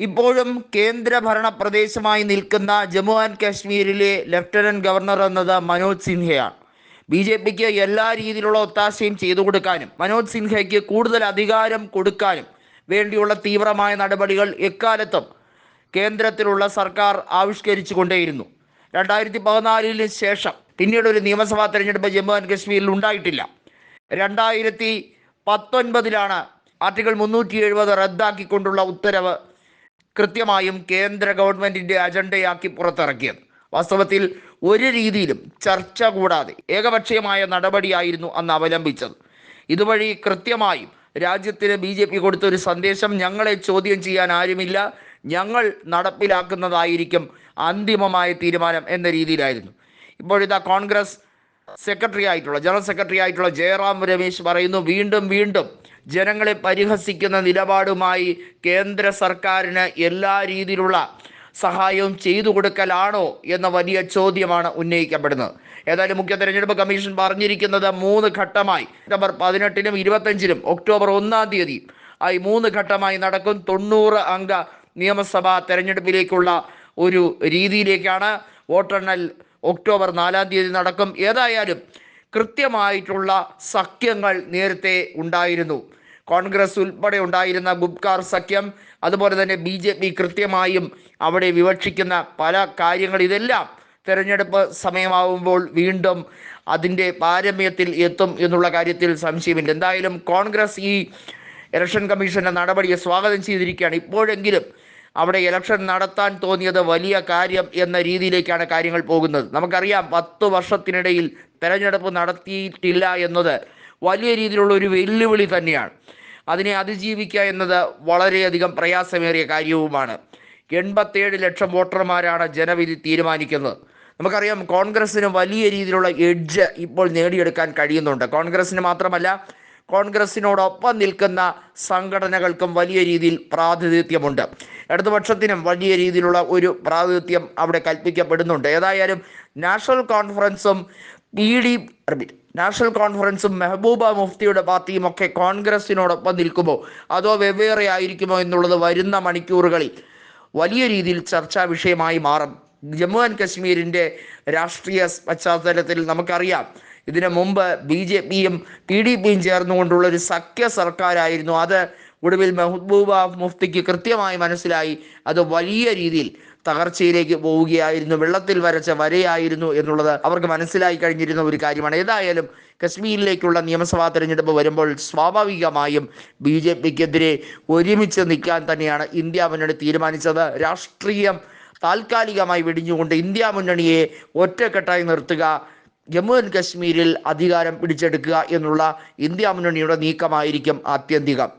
ഇപ്പോഴും കേന്ദ്രഭരണ പ്രദേശമായി നിൽക്കുന്ന ജമ്മു ആൻഡ് കാശ്മീരിലെ ലഫ്റ്റനന്റ് ഗവർണർ എന്നത് മനോജ് സിൻഹയാണ്. ബി ജെ പിക്ക് എല്ലാ രീതിയിലുള്ള ഒത്താശയും ചെയ്തു കൊടുക്കാനും മനോജ് സിൻഹയ്ക്ക് കൂടുതൽ അധികാരം കൊടുക്കാനും വേണ്ടിയുള്ള തീവ്രമായ നടപടികൾ എക്കാലത്തും കേന്ദ്രത്തിലുള്ള സർക്കാർ ആവിഷ്കരിച്ചു കൊണ്ടേയിരുന്നു. 2014 ശേഷം പിന്നീട് ഒരു നിയമസഭാ തെരഞ്ഞെടുപ്പ് ജമ്മു ആൻഡ് കാശ്മീരിൽ ഉണ്ടായിട്ടില്ല. 2019 ആർട്ടിക്കിൾ 370 റദ്ദാക്കിക്കൊണ്ടുള്ള ഉത്തരവ് കൃത്യമായും കേന്ദ്ര ഗവൺമെൻറ്റിൻ്റെ അജണ്ടയാക്കി പുറത്തിറക്കിയത്. വാസ്തവത്തിൽ ഒരു രീതിയിലും ചർച്ച കൂടാതെ ഏകപക്ഷീയമായ നടപടിയായിരുന്നു അന്ന് അവലംബിച്ചത്. ഇതുവഴി കൃത്യമായും രാജ്യത്തിന് ബി ജെ പി കൊടുത്തൊരു സന്ദേശം, ഞങ്ങളെ ചോദ്യം ചെയ്യാൻ ആരുമില്ല, ഞങ്ങൾ നടപ്പിലാക്കുന്നതായിരിക്കും അന്തിമമായ തീരുമാനം എന്ന രീതിയിലായിരുന്നു. ഇപ്പോഴിതാ കോൺഗ്രസ് ജനറൽ സെക്രട്ടറി ആയിട്ടുള്ള ജയറാം രമേശ് പറയുന്നു, വീണ്ടും വീണ്ടും ജനങ്ങളെ പരിഹസിക്കുന്ന നിലപാടുമായി കേന്ദ്ര സർക്കാരിന് എല്ലാ രീതിയിലുള്ള സഹായവും ചെയ്തു കൊടുക്കലാണോ എന്ന വലിയ ചോദ്യമാണ് ഉന്നയിക്കപ്പെടുന്നത്. ഏതായാലും മുഖ്യ തെരഞ്ഞെടുപ്പ് കമ്മീഷൻ പറഞ്ഞിരിക്കുന്നത് 3 ഘട്ടമായി സെപ്റ്റംബർ 18-നും 25-നും ഒക്ടോബർ 1 ആയി 3 ഘട്ടമായി നടക്കും. 90 അംഗ നിയമസഭാ തെരഞ്ഞെടുപ്പിലേക്കുള്ള ഒരു രീതിയിലേക്കാണ്. വോട്ടെണ്ണൽ ഒക്ടോബർ 4 നടക്കും. ഏതായാലും കൃത്യമായിട്ടുള്ള സഖ്യങ്ങൾ നേരത്തെ ഉണ്ടായിരുന്നു. കോൺഗ്രസ് ഉൾപ്പെടെ ഉണ്ടായിരുന്ന ഗുപ്കാർ സഖ്യം, അതുപോലെ തന്നെ ബി ജെ പി കൃത്യമായും അവിടെ വിവക്ഷിക്കുന്ന പല കാര്യങ്ങൾ, ഇതെല്ലാം തെരഞ്ഞെടുപ്പ് സമയമാവുമ്പോൾ വീണ്ടും അതിൻ്റെ പാരമ്യത്തിൽ എത്തും എന്നുള്ള കാര്യത്തിൽ സംശയമില്ല. എന്തായാലും കോൺഗ്രസ് ഈ ഇലക്ഷൻ കമ്മീഷൻ്റെ നടപടിയെ സ്വാഗതം ചെയ്തിരിക്കുകയാണ്. ഇപ്പോഴെങ്കിലും അവിടെ ഇലക്ഷൻ നടത്താൻ തോന്നിയത് വലിയ കാര്യം എന്ന രീതിയിലേക്കാണ് കാര്യങ്ങൾ പോകുന്നത്. നമുക്കറിയാം 10 വർഷത്തിനിടയിൽ തെരഞ്ഞെടുപ്പ് നടത്തിയിട്ടില്ല എന്നത് വലിയ രീതിയിലുള്ള ഒരു വെല്ലുവിളി തന്നെയാണ്. അതിനെ അതിജീവിക്കുക എന്നത് വളരെയധികം പ്രയാസമേറിയ കാര്യവുമാണ്. 87 ലക്ഷം വോട്ടർമാരാണ് ജനവിധി തീരുമാനിക്കുന്നത്. നമുക്കറിയാം കോൺഗ്രസ്സിന് വലിയ രീതിയിലുള്ള എഡ്ജ് ഇപ്പോൾ നേടിയെടുക്കാൻ കഴിയുന്നുണ്ട്. കോൺഗ്രസ്സിന് മാത്രമല്ല, കോൺഗ്രസ്സിനോടൊപ്പം നിൽക്കുന്ന സംഘടനകൾക്കും വലിയ രീതിയിൽ പ്രാതിനിധ്യമുണ്ട്. ഇടതുപക്ഷത്തിനും വലിയ രീതിയിലുള്ള ഒരു പ്രാതിനിധ്യം അവിടെ കൽപ്പിക്കപ്പെടുന്നുണ്ട്. ഏതായാലും നാഷണൽ കോൺഫറൻസും മെഹബൂബ മുഫ്തിയുടെ പാർട്ടിയും ഒക്കെ കോൺഗ്രസ്സിനോടൊപ്പം നിൽക്കുമോ അതോ വെവ്വേറെ ആയിരിക്കുമോ എന്നുള്ളത് വരുന്ന മണിക്കൂറുകളിൽ വലിയ രീതിയിൽ ചർച്ചാ വിഷയമായി മാറും. ജമ്മു ആൻഡ് കാശ്മീരിൻ്റെ രാഷ്ട്രീയ പശ്ചാത്തലത്തിൽ നമുക്കറിയാം, ഇതിനു മുമ്പ് ബി ജെ പിയും പി ഡി പിയും ചേർന്നുകൊണ്ടുള്ളൊരു സഖ്യ സർക്കാരായിരുന്നു. അത് ഒടുവിൽ മെഹബൂബ മുഫ്തിക്ക് കൃത്യമായി മനസ്സിലായി അത് വലിയ രീതിയിൽ തകർച്ചയിലേക്ക് പോവുകയായിരുന്നു, വെള്ളത്തിൽ വരച്ച വരയായിരുന്നു എന്നുള്ളത് അവർക്ക് മനസ്സിലായി കഴിഞ്ഞിരുന്ന ഒരു കാര്യമാണ്. ഏതായാലും കശ്മീരിലേക്കുള്ള നിയമസഭാ തെരഞ്ഞെടുപ്പ് വരുമ്പോൾ സ്വാഭാവികമായും ബി ജെ പിക്കെതിരെ ഒരുമിച്ച് നിൽക്കാൻ തന്നെയാണ് ഇന്ത്യ മുന്നണി തീരുമാനിച്ചത്. രാഷ്ട്രീയം താൽക്കാലികമായി വെടിഞ്ഞുകൊണ്ട് ഇന്ത്യ മുന്നണിയെ ഒറ്റക്കെട്ടായി നിർത്തുക, ജമ്മു ആൻഡ് കശ്മീരിൽ അധികാരം പിടിച്ചെടുക്കുക എന്നുള്ള ഇന്ത്യ മുന്നണിയുടെ നീക്കമായിരിക്കും ആത്യന്തികം.